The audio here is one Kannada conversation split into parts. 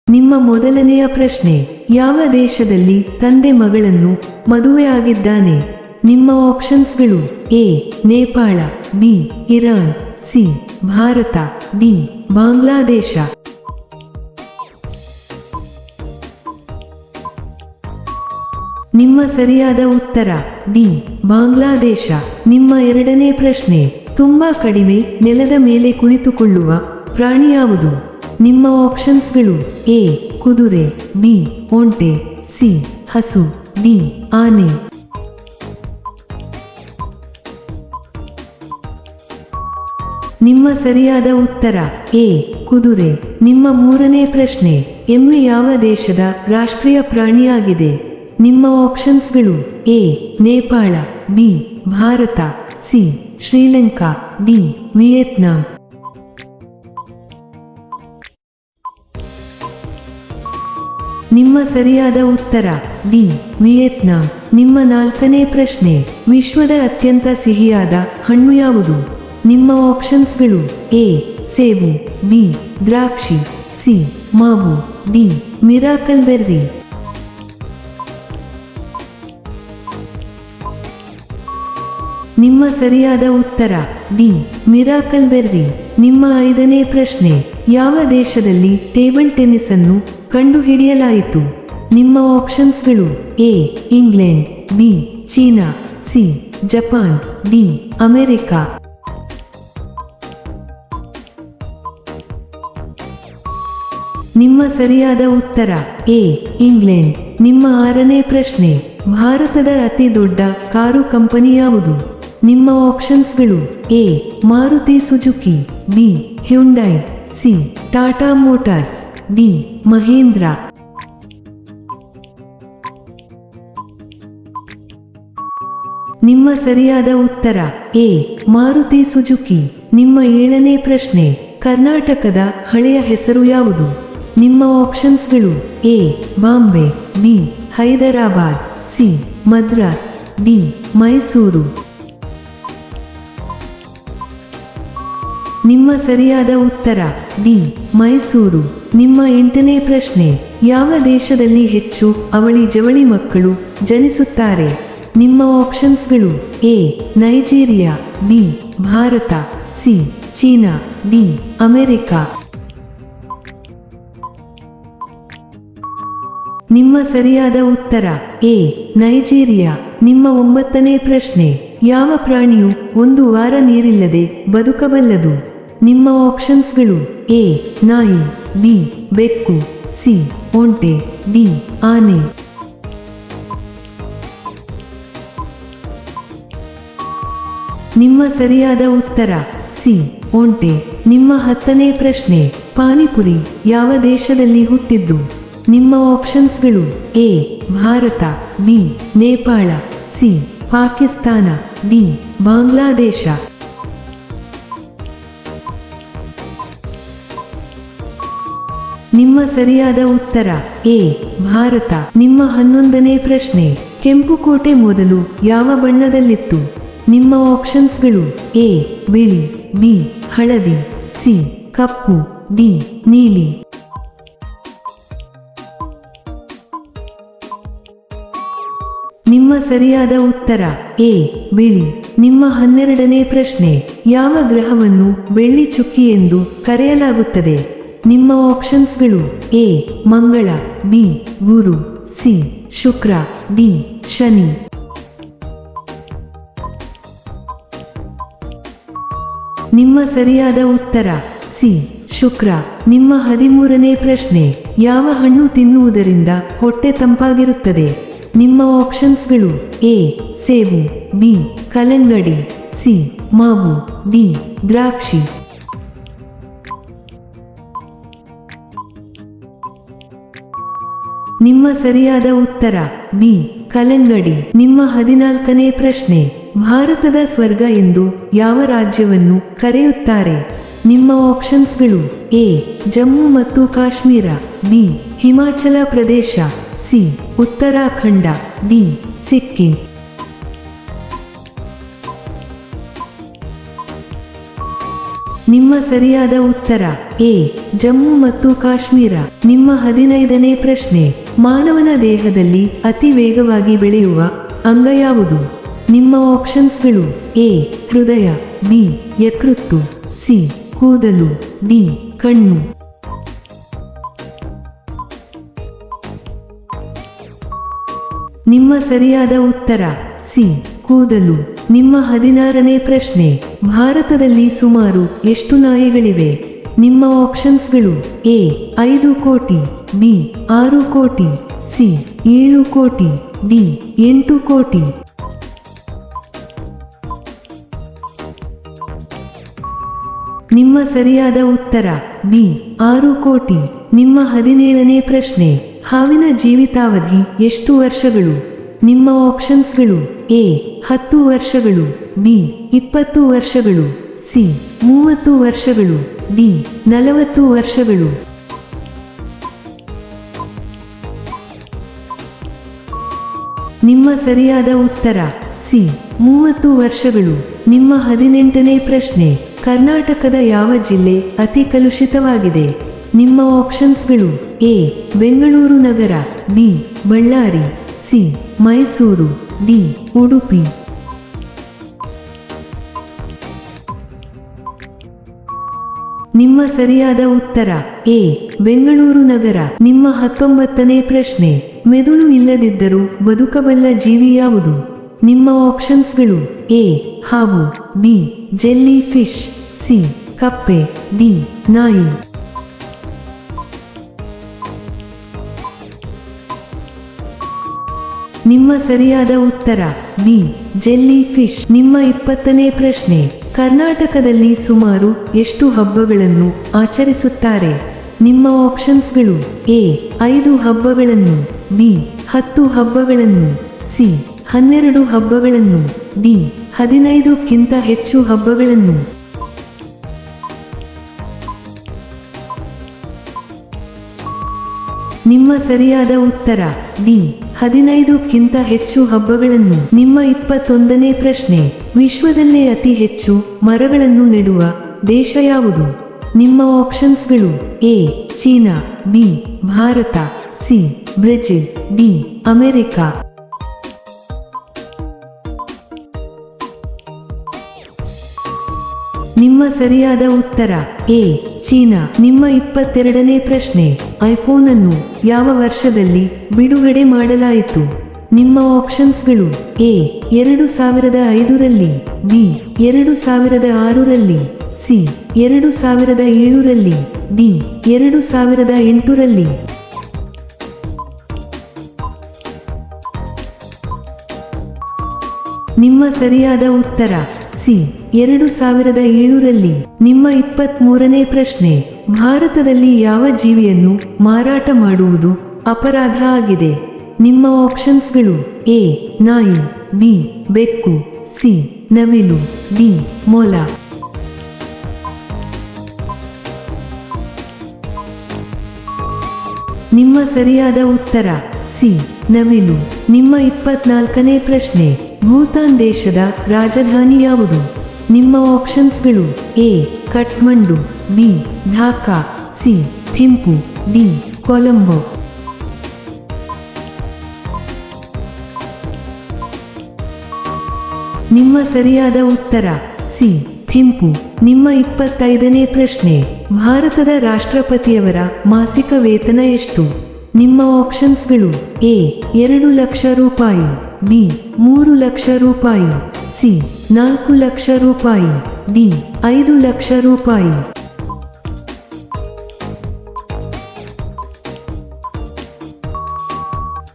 ನಿಮ್ಮ ಮೊದಲನೆಯ ಪ್ರಶ್ನೆ, ಯಾವ ದೇಶದಲ್ಲಿ ತಂದೆ ಮಗಳನ್ನು ಮದುವೆಯಾಗಿದ್ದಾನೆ? ನಿಮ್ಮ ಆಪ್ಷನ್ಸ್ಗಳು: A Nepal, B Iran, C Bharat, D Bangladesh. ನಿಮ್ಮ ಸರಿಯಾದ ಉತ್ತರ ಡಿ ಬಾಂಗ್ಲಾದೇಶ. ನಿಮ್ಮ ಎರಡನೇ ಪ್ರಶ್ನೆ, ತುಂಬಾ ಕಡಿಮೆ ನೆಲದ ಮೇಲೆ ಕುಳಿತುಕೊಳ್ಳುವ ಪ್ರಾಣಿ ಯಾವುದು? ನಿಮ್ಮ ಆಪ್ಷನ್ಸ್ಗಳು: ಎ ಕುದುರೆ, ಬಿ ಒಂಟೆ, ಸಿ ಹಸು, ಡಿ ಆನೆ. ನಿಮ್ಮ ಸರಿಯಾದ ಉತ್ತರ ಎ ಕುದುರೆ. ನಿಮ್ಮ ಮೂರನೇ ಪ್ರಶ್ನೆ, ಎಮ್ಮೆ ಯಾವ ದೇಶದ ರಾಷ್ಟ್ರೀಯ ಪ್ರಾಣಿಯಾಗಿದೆ? ನಿಮ್ಮ ಆಪ್ಷನ್ಸ್ಗಳು: A Nepal, B Bharat, C Sri Lanka, D Vietnam. ನಿಮ್ಮ ಸರಿಯಾದ ಉತ್ತರ ಡಿ ವಿಯೆಟ್ನಾಂ. ನಿಮ್ಮ ನಾಲ್ಕನೇ ಪ್ರಶ್ನೆ, ವಿಶ್ವದ ಅತ್ಯಂತ ಸಿಹಿಯಾದ ಹಣ್ಣು ಯಾವುದು? ನಿಮ್ಮ ಆಪ್ಷನ್ಸ್ಗಳು: ಎ ಸೇಬು, ಬಿ ದ್ರಾಕ್ಷಿ, ಸಿ ಮಾವು, ಡಿ ಮಿರಾಕಲ್ ಬೆರ್ರಿ. ನಿಮ್ಮ ಸರಿಯಾದ ಉತ್ತರ ಡಿ ಮಿರಾಕಲ್ ಬೆರ್ರಿ. ನಿಮ್ಮ ಐದನೇ ಪ್ರಶ್ನೆ, ಯಾವ ದೇಶದಲ್ಲಿ ಟೇಬಲ್ ಟೆನ್ನಿಸ್ ಅನ್ನು ಕಂಡುಹಿಡಿಯಲಾಯಿತು? ನಿಮ್ಮ ಆಪ್ಷನ್ಸ್ಗಳು: A England, B China, C Japan, D America. ನಿಮ್ಮ ಸರಿಯಾದ ಉತ್ತರ ಎ ಇಂಗ್ಲೆಂಡ್. ನಿಮ್ಮ ಆರನೇ ಪ್ರಶ್ನೆ, ಭಾರತದ ಅತಿ ದೊಡ್ಡ ಕಾರು ಕಂಪನಿ ಯಾವುದು? ನಿಮ್ಮ ಆಪ್ಷನ್ಸ್ಗಳು: A Maruti Suzuki, B Hyundai, C Tata Motors, D Mahindra. ನಿಮ್ಮ ಸರಿಯಾದ ಉತ್ತರ ಎ ಮಾರುತಿ ಸುಜುಕಿ. ನಿಮ್ಮ ಏಳನೇ ಪ್ರಶ್ನೆ, ಕರ್ನಾಟಕದ ಹಳೆಯ ಹೆಸರು ಯಾವುದು? ನಿಮ್ಮ ಆಪ್ಷನ್ಸ್ಗಳು: A Bombay, B Hyderabad, C Madras, D Mysuru. ನಿಮ್ಮ ಸರಿಯಾದ ಉತ್ತರ ಡಿ ಮೈಸೂರು. ನಿಮ್ಮ ಎಂಟನೇ ಪ್ರಶ್ನೆ, ಯಾವ ದೇಶದಲ್ಲಿ ಹೆಚ್ಚು ಅವಳಿ ಜವಳಿ ಮಕ್ಕಳು ಜನಿಸುತ್ತಾರೆ? ನಿಮ್ಮ ಆಪ್ಷನ್ಸ್ಗಳು: A Nigeria, B Bharat, C China, D America. ನಿಮ್ಮ ಸರಿಯಾದ ಉತ್ತರ ಎ ನೈಜೀರಿಯಾ. ನಿಮ್ಮ ಒಂಬತ್ತನೇ ಪ್ರಶ್ನೆ, ಯಾವ ಪ್ರಾಣಿಯು ಒಂದು ವಾರ ನೀರಿಲ್ಲದೆ ಬದುಕಬಲ್ಲದು? ನಿಮ್ಮ ಆಪ್ಷನ್ಸ್ಗಳು: ಎ ನಾಯಿ, ಬಿ ಬೆಕ್ಕು, ಸಿ ಒಂಟೆ, ಡಿ ಆನೆ. ನಿಮ್ಮ ಸರಿಯಾದ ಉತ್ತರ ಸಿ ಒಂಟೆ. ನಿಮ್ಮ ಹತ್ತನೇ ಪ್ರಶ್ನೆ, ಪಾನಿಪುರಿ ಯಾವ ದೇಶದಲ್ಲಿ ಹುಟ್ಟಿದ್ದು? ನಿಮ್ಮ ಆಪ್ಷನ್ಸ್ಗಳು: A Bharat, B Nepal, C Pakistan, D Bangladesh. ನಿಮ್ಮ ಸರಿಯಾದ ಉತ್ತರ ಎ ಭಾರತ. ನಿಮ್ಮ 11ನೇ ಪ್ರಶ್ನೆ, ಕೆಂಪುಕೋಟೆ ಮೊದಲು ಯಾವ ಬಣ್ಣದಲ್ಲಿತ್ತು? ನಿಮ್ಮ ಆಪ್ಷನ್ಸ್ಗಳು: ಎ ಬಿಳಿ, ಬಿ ಹಳದಿ, ಸಿ ಕಪ್ಪು, ಡಿ ನೀಲಿ. ನಿಮ್ಮ ಸರಿಯಾದ ಉತ್ತರ ಎ ಬಿಳಿ. ನಿಮ್ಮ 12ನೇ ಪ್ರಶ್ನೆ, ಯಾವ ಗ್ರಹವನ್ನು ಬೆಳ್ಳಿ ಚುಕ್ಕಿ ಎಂದು ಕರೆಯಲಾಗುತ್ತದೆ? ನಿಮ್ಮ ಆಪ್ಷನ್ಸ್ಗಳು: ಎ ಮಂಗಳ, ಬಿ ಗುರು, ಸಿ ಶುಕ್ರ, ಡಿ ಶನಿ. ನಿಮ್ಮ ಸರಿಯಾದ ಉತ್ತರ ಸಿ ಶುಕ್ರ. ನಿಮ್ಮ 13ನೇ ಪ್ರಶ್ನೆ, ಯಾವ ಹಣ್ಣು ತಿನ್ನುವುದರಿಂದ ಹೊಟ್ಟೆ ತಂಪಾಗಿರುತ್ತದೆ? ನಿಮ್ಮ ಆಪ್ಷನ್ಸ್ಗಳು: ಎ ಸೇಬು, ಬಿ ಕಲ್ಲಂಗಡಿ, ಸಿ ಮಾವು, ಡಿ ದ್ರಾಕ್ಷಿ. ನಿಮ್ಮ ಸರಿಯಾದ ಉತ್ತರ ಬಿ ಕಲ್ಲಂಗಡಿ. ನಿಮ್ಮ 14ನೇ ಪ್ರಶ್ನೆ, ಭಾರತದ ಸ್ವರ್ಗ ಎಂದು ಯಾವ ರಾಜ್ಯವನ್ನು ಕರೆಯುತ್ತಾರೆ? ನಿಮ್ಮ ಆಪ್ಷನ್ಸ್ಗಳು: ಎ ಜಮ್ಮು ಮತ್ತು Kashmir, B Himachal Pradesh, C Uttarakhand, D Sikkim. ನಿಮ್ಮ ಸರಿಯಾದ ಉತ್ತರ ಎ ಜಮ್ಮು ಮತ್ತು ಕಾಶ್ಮೀರ. ನಿಮ್ಮ 15ನೇ ಪ್ರಶ್ನೆ, ಮಾನವನ ದೇಹದಲ್ಲಿ ಅತಿ ವೇಗವಾಗಿ ಬೆಳೆಯುವ ಅಂಗ ಯಾವುದು? ನಿಮ್ಮ ಆಪ್ಷನ್ಸ್ಗಳು ಎ ಹೃದಯ, ಬಿ ಯಕೃತ್ತು, ಸಿ ಕೂದಲು, ಡಿ ಕಣ್ಣು. ನಿಮ್ಮ ಸರಿಯಾದ ಉತ್ತರ ಸಿ ಕೂದಲು. ನಿಮ್ಮ 16ನೇ ಪ್ರಶ್ನೆ, ಭಾರತದಲ್ಲಿ ಸುಮಾರು ಎಷ್ಟು ನಾಯಿಗಳಿವೆ? ನಿಮ್ಮ ಆಪ್ಷನ್ಸ್ಗಳು ಎ 5 ಕೋಟಿ, ಬಿ 6 ಕೋಟಿ, ಸಿ 7 ಕೋಟಿ, ಡಿ 8 ಕೋಟಿ. ನಿಮ್ಮ ಸರಿಯಾದ ಉತ್ತರ ಬಿ 6 ಕೋಟಿ. ನಿಮ್ಮ 17ನೇ ಪ್ರಶ್ನೆ, ಹಾವಿನ ಜೀವಿತಾವಧಿ ಎಷ್ಟು ವರ್ಷಗಳು? ನಿಮ್ಮ ಆಪ್ಷನ್ಸ್ಗಳು ಎ 10 ವರ್ಷಗಳು, ಬಿ 20 ವರ್ಷಗಳು, ಸಿ 30 ವರ್ಷಗಳು, ಡಿ 40 ವರ್ಷಗಳು. ನಿಮ್ಮ ಸರಿಯಾದ ಉತ್ತರ ಸಿ 30 ವರ್ಷಗಳು. ನಿಮ್ಮ 18ನೇ ಪ್ರಶ್ನೆ, ಕರ್ನಾಟಕದ ಯಾವ ಜಿಲ್ಲೆ ಅತಿ ಕಲುಷಿತವಾಗಿದೆ? ನಿಮ್ಮ ಆಪ್ಷನ್ಸ್ಗಳು ಎ ಬೆಂಗಳೂರು ನಗರ, B Ballari, C Mysuru, D Udupi. ನಿಮ್ಮ ಸರಿಯಾದ ಉತ್ತರ ಎ ಬೆಂಗಳೂರು ನಗರ. ನಿಮ್ಮ 19ನೇ ಪ್ರಶ್ನೆ, ಮೆದುಳು ಇಲ್ಲದಿದ್ದರೂ ಬದುಕಬಲ್ಲ ಜೀವಿ ಯಾವುದು? ನಿಮ್ಮ ಆಪ್ಷನ್ಸ್ಗಳು ಎ ಹಾವು, ಬಿ ಜೆಲ್ಲಿ ಫಿಶ್, ಸಿ ಕಪ್ಪೆ, ಡಿ ನಾಯಿ. ನಿಮ್ಮ ಸರಿಯಾದ ಉತ್ತರ ಬಿ ಜೆಲ್ಲಿ ಫಿಶ್. ನಿಮ್ಮ 20ನೇ ಪ್ರಶ್ನೆ, ಕರ್ನಾಟಕದಲ್ಲಿ ಸುಮಾರು ಎಷ್ಟು ಹಬ್ಬಗಳನ್ನು ಆಚರಿಸುತ್ತಾರೆ? ನಿಮ್ಮ ಆಪ್ಷನ್ಸ್ಗಳು ಎ 5 ಹಬ್ಬಗಳನ್ನು, ಬಿ 10 ಹಬ್ಬಗಳನ್ನು, ಸಿ 12 ಹಬ್ಬಗಳನ್ನು, ಡಿ 15ಕ್ಕಿಂತ ಹೆಚ್ಚು ಹಬ್ಬಗಳನ್ನು. ನಿಮ್ಮ ಸರಿಯಾದ ಉತ್ತರ ಡಿ 15ಕ್ಕಿಂತ ಹೆಚ್ಚು ಹಬ್ಬಗಳನ್ನು. ನಿಮ್ಮ 21ನೇ ಪ್ರಶ್ನೆ, ವಿಶ್ವದಲ್ಲೇ ಅತಿ ಹೆಚ್ಚು ಮರಗಳನ್ನು ನೆಡುವ ದೇಶ ಯಾವುದು? ನಿಮ್ಮ ಆಪ್ಷನ್ಸ್ಗಳು A China, B Bharat, C Brazil, D America. ನಿಮ್ಮ ಸರಿಯಾದ ಉತ್ತರ ಎ ಚೀನಾ. ನಿಮ್ಮ 22ನೇ ಪ್ರಶ್ನೆ, ಐಫೋನ್ ಅನ್ನು ಯಾವ ವರ್ಷದಲ್ಲಿ ಬಿಡುಗಡೆ ಮಾಡಲಾಯಿತು? ನಿಮ್ಮ ಆಪ್ಷನ್ಸ್ಗಳು ಎ 2005ರಲ್ಲಿ, ಬಿ 2006ರಲ್ಲಿ, ಸಿ 2007ರಲ್ಲಿ, ಡಿ 2008ರಲ್ಲಿ. ನಿಮ್ಮ ಸರಿಯಾದ ಉತ್ತರ ಸಿ 2007ರಲ್ಲಿ. ನಿಮ್ಮ 23ನೇ ಪ್ರಶ್ನೆ, ಭಾರತದಲ್ಲಿ ಯಾವ ಜೀವಿಯನ್ನು ಮಾರಾಟ ಮಾಡುವುದು ಅಪರಾಧ ಆಗಿದೆ? ನಿಮ್ಮ ಆಪ್ಷನ್ಸ್ಗಳು ಎ ನಾಯಿ, ಬಿ ಬೆಕ್ಕು, ಸಿ ನವಿಲು, ಡಿ ಮೊಲ. ನಿಮ್ಮ ಸರಿಯಾದ ಉತ್ತರ ಸಿ ನವಿಲು. ನಿಮ್ಮ 24ನೇ ಪ್ರಶ್ನೆ, ಭೂತಾನ್ ದೇಶದ ರಾಜಧಾನಿ ಯಾವುದು? ನಿಮ್ಮ ಆಪ್ಷನ್ಸ್ಗಳು A Kathmandu, B Dhaka, C Thimphu, D Colombo. ನಿಮ್ಮ ಸರಿಯಾದ ಉತ್ತರ ಸಿ ಥಿಂಪು. ನಿಮ್ಮ 25ನೇ ಪ್ರಶ್ನೆ, ಭಾರತದ ರಾಷ್ಟ್ರಪತಿಯವರ ಮಾಸಿಕ ವೇತನ ಎಷ್ಟು? ನಿಮ್ಮ ಆಪ್ಷನ್ಸ್ಗಳು ಎ 2 ಲಕ್ಷ ರೂಪಾಯಿ, ಬಿ 3 ಲಕ್ಷ ರೂಪಾಯಿ, ಸಿ 4 ಲಕ್ಷ ರೂಪಾಯಿ, ಡಿ 5 ಲಕ್ಷ ರೂಪಾಯಿ.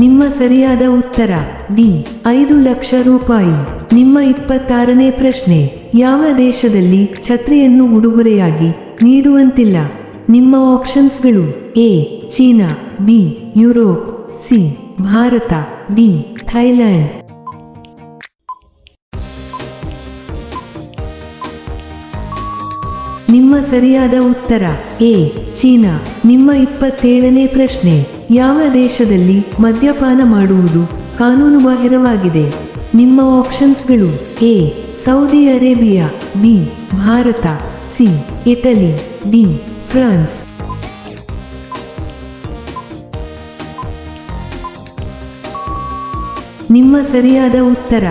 ನಿಮ್ಮ ಸರಿಯಾದ ಉತ್ತರ ಡಿ 5 ಲಕ್ಷ ರೂಪಾಯಿ. ನಿಮ್ಮ 26ನೇ ಪ್ರಶ್ನೆ, ಯಾವ ದೇಶದಲ್ಲಿ ಛತ್ರಿಯನ್ನು ಉಡುಗೊರೆಯಾಗಿ ನೀಡುವಂತಿಲ್ಲ? ನಿಮ್ಮ ಆಪ್ಷನ್ಸ್ಗಳು A China, B Europe, C Bharat, D Thailand. ನಿಮ್ಮ ಸರಿಯಾದ ಉತ್ತರ ಎ ಚೀನಾ. ನಿಮ್ಮ 27ನೇ ಪ್ರಶ್ನೆ, ಯಾವ ದೇಶದಲ್ಲಿ ಮದ್ಯಪಾನ ಮಾಡುವುದು ಕಾನೂನುಬಾಹಿರವಾಗಿದೆ? ನಿಮ್ಮ ಆಪ್ಷನ್ಸ್ಗಳು A Saudi Arabia, B Bharat, C Italy, D France. ನಿಮ್ಮ ಸರಿಯಾದ ಉತ್ತರ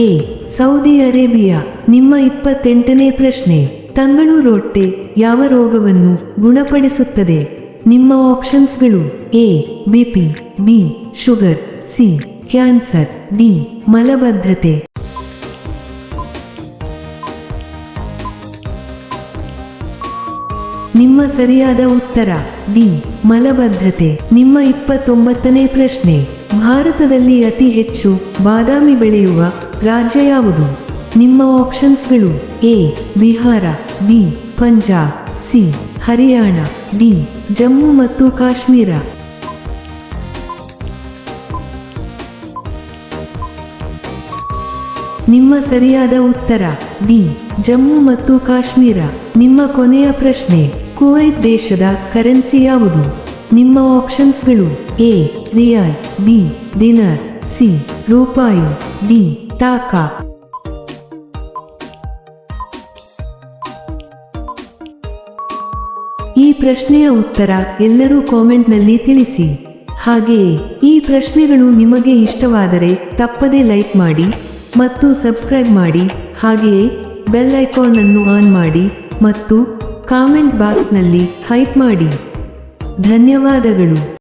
ಎ ಸೌದಿ ಅರೇಬಿಯಾ. ನಿಮ್ಮ 28ನೇ ಪ್ರಶ್ನೆ, ತಂಗಳು ರೊಟ್ಟೆ ಯಾವ ರೋಗವನ್ನು ಗುಣಪಡಿಸುತ್ತದೆ? ನಿಮ್ಮ ಆಪ್ಷನ್ಸ್ಗಳು A BP, B sugar, C cancer, D ಮಲಬದ್ಧತೆ. ನಿಮ್ಮ ಸರಿಯಾದ ಉತ್ತರ ಡಿ ಮಲಬದ್ಧತೆ. ನಿಮ್ಮ 29ನೇ ಪ್ರಶ್ನೆ, ಭಾರತದಲ್ಲಿ ಅತಿ ಹೆಚ್ಚು ಬಾದಾಮಿ ಬೆಳೆಯುವ ರಾಜ್ಯ ಯಾವುದು? ನಿಮ್ಮ ಆಪ್ಷನ್ಸ್ಗಳು A Bihar, B Punjab, C Haryana, D Jammu ಮತ್ತು ಕಾಶ್ಮೀರ. ನಿಮ್ಮ ಸರಿಯಾದ ಉತ್ತರ ಡಿ ಜಮ್ಮು ಮತ್ತು ಕಾಶ್ಮೀರ. ನಿಮ್ಮ ಕೊನೆಯ ಪ್ರಶ್ನೆ, ಕುವೈತ್ ದೇಶದ ಕರೆನ್ಸಿ ಯಾವುದು? ನಿಮ್ಮ ಆಪ್ಷನ್ಸ್ಗಳು A riyal, B dinar, C ರೂಪಾಯಿ, ಡಿ ಟಾಕಾ. ಈ ಪ್ರಶ್ನೆಯ ಉತ್ತರ ಎಲ್ಲರೂ ಕಾಮೆಂಟ್ನಲ್ಲಿ ತಿಳಿಸಿ. ಹಾಗೆಯೇ ಈ ಪ್ರಶ್ನೆಗಳು ನಿಮಗೆ ಇಷ್ಟವಾದರೆ ತಪ್ಪದೇ ಲೈಕ್ ಮಾಡಿ ಮತ್ತು ಸಬ್ಸ್ಕ್ರೈಬ್ ಮಾಡಿ. ಹಾಗೆಯೇ ಬೆಲ್ ಐಕಾನ್ ಅನ್ನು ಆನ್ ಮಾಡಿ ಮತ್ತು ಕಾಮೆಂಟ್ ಬಾಕ್ಸ್ನಲ್ಲಿ ಹೈಪ್ ಮಾಡಿ. ಧನ್ಯವಾದಗಳು.